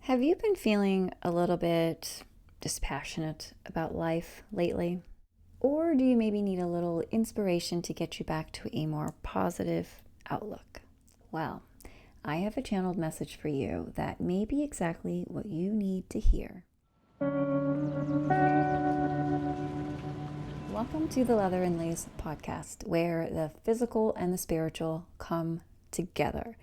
Have you been feeling a little bit dispassionate about life lately? Or do you maybe need a little inspiration to get you back to a more positive outlook? Well, I have a channeled message for you that may be exactly what you need to hear. Welcome to the Leather and Lace podcast, where the physical and the spiritual come together.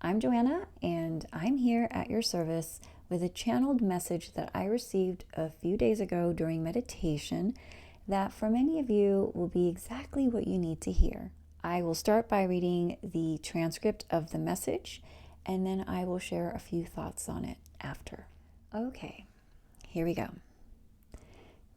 I'm Joanna, and I'm here at your service with a channeled message that I received a few days ago during meditation that for many of you will be exactly what you need to hear. I will start by reading the transcript of the message, and then I will share a few thoughts on it after. Okay, here we go.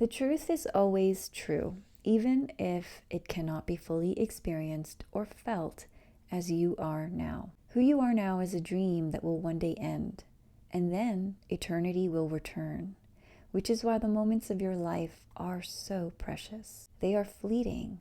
The truth is always true, even if it cannot be fully experienced or felt as you are now. Who you are now is a dream that will one day end, and then eternity will return, which is why the moments of your life are so precious. They are fleeting,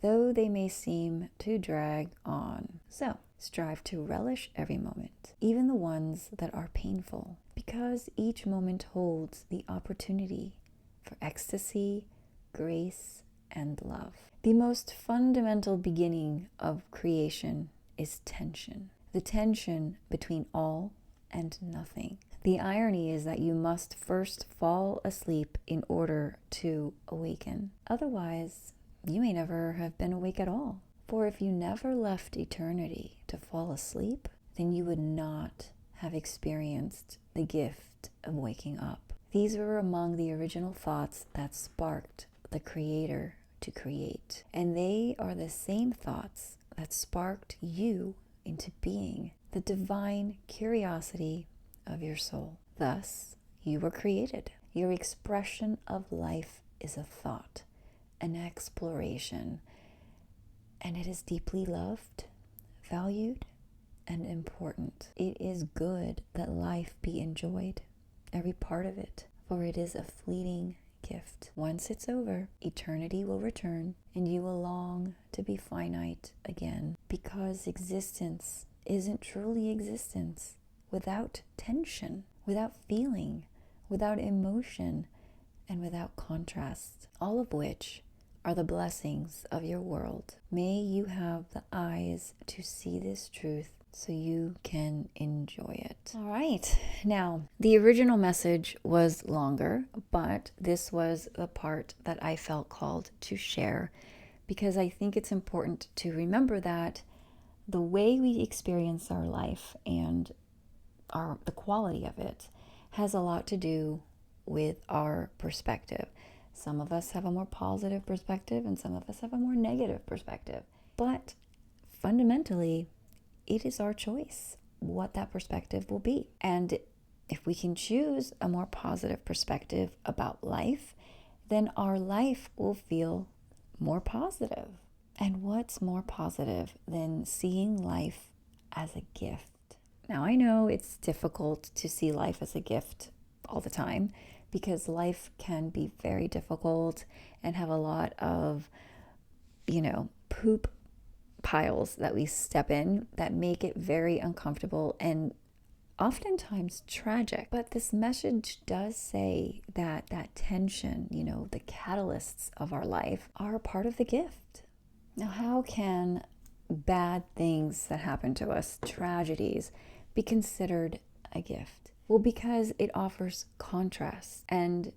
though they may seem to drag on. So, strive to relish every moment, even the ones that are painful, because each moment holds the opportunity for ecstasy, grace, and love. The most fundamental beginning of creation is tension. The tension between all and nothing. The irony is that you must first fall asleep in order to awaken. Otherwise, you may never have been awake at all. For if you never left eternity to fall asleep, then you would not have experienced the gift of waking up. These were among the original thoughts that sparked the Creator to create. And they are the same thoughts that sparked you into being, the divine curiosity of your soul. Thus, you were created. Your expression of life is a thought, an exploration, and it is deeply loved, valued, and important. It is good that life be enjoyed, every part of it, for it is a fleeting gift. Once it's over, eternity will return, and you will long to be finite again, because existence isn't truly existence without tension, without feeling, without emotion, and without contrast, all of which are the blessings of your world. May you have the eyes to see this truth so you can enjoy it. All right. Now, the original message was longer, but this was the part that I felt called to share because I think it's important to remember that the way we experience our life and the quality of it has a lot to do with our perspective. Some of us have a more positive perspective and some of us have a more negative perspective. But fundamentally, it is our choice what that perspective will be. And if we can choose a more positive perspective about life, then our life will feel more positive. And what's more positive than seeing life as a gift? Now, I know it's difficult to see life as a gift all the time because life can be very difficult and have a lot of, poop piles that we step in that make it very uncomfortable and oftentimes tragic. But this message does say that tension, the catalysts of our life are a part of the gift. Now, how can bad things that happen to us, tragedies, be considered a gift? Well, because it offers contrast, and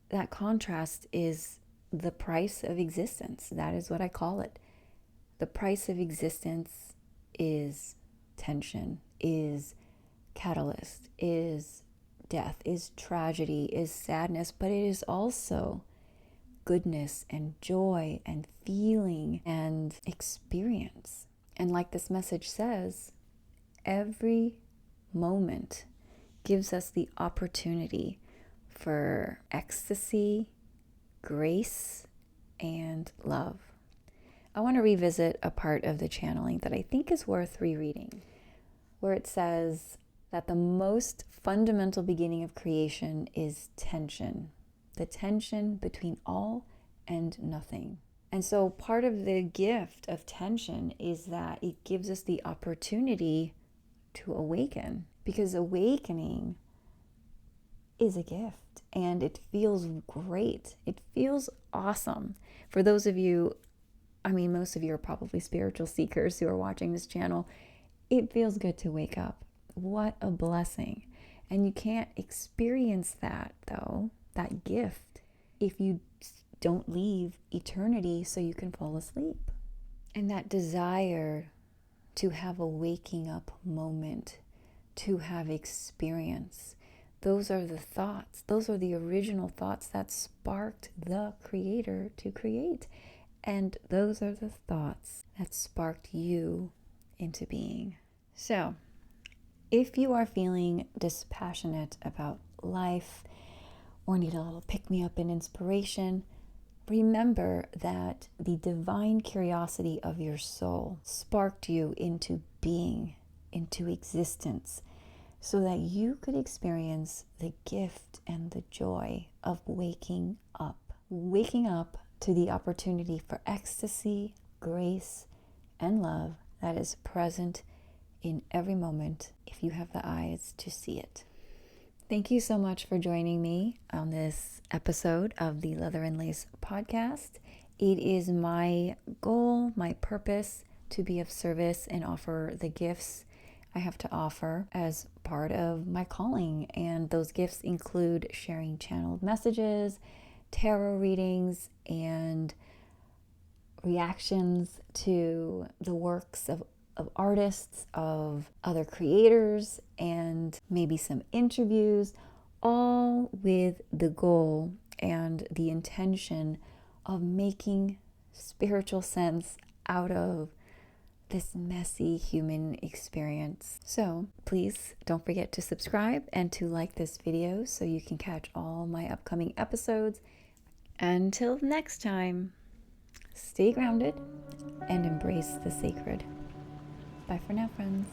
that contrast is the price of existence. That is what I call it. The price of existence is tension, is catalyst, is death, is tragedy, is sadness, but it is also goodness and joy and feeling and experience. And like this message says, every moment gives us the opportunity for ecstasy, grace, and love. I want to revisit a part of the channeling that I think is worth rereading, where it says that the most fundamental beginning of creation is tension, the tension between all and nothing. And so part of the gift of tension is that it gives us the opportunity to awaken, because awakening is a gift, and it feels great. It feels awesome. For those of you, most of you are probably spiritual seekers who are watching this channel. It feels good to wake up. What a blessing. And you can't experience that, though, that gift, if you don't leave eternity so you can fall asleep. And that desire to have a waking up moment, to have experience, those are the thoughts. Those are the original thoughts that sparked the Creator to create. And those are the thoughts that sparked you into being. So, if you are feeling dispassionate about life or need a little pick-me-up and inspiration, remember that the divine curiosity of your soul sparked you into being, into existence, so that you could experience the gift and the joy of waking up. Waking up to the opportunity for ecstasy, grace, and love that is present in every moment if you have the eyes to see it. Thank you so much for joining me on this episode of the Leather and Lace podcast. It is my goal, my purpose, to be of service and offer the gifts I have to offer as part of my calling. And those gifts include sharing channeled messages, tarot readings, and reactions to the works of artists, of other creators, and maybe some interviews, all with the goal and the intention of making spiritual sense out of this messy human experience. So please don't forget to subscribe and to like this video so you can catch all my upcoming episodes. Until next time, stay grounded and embrace the sacred. Bye for now, friends.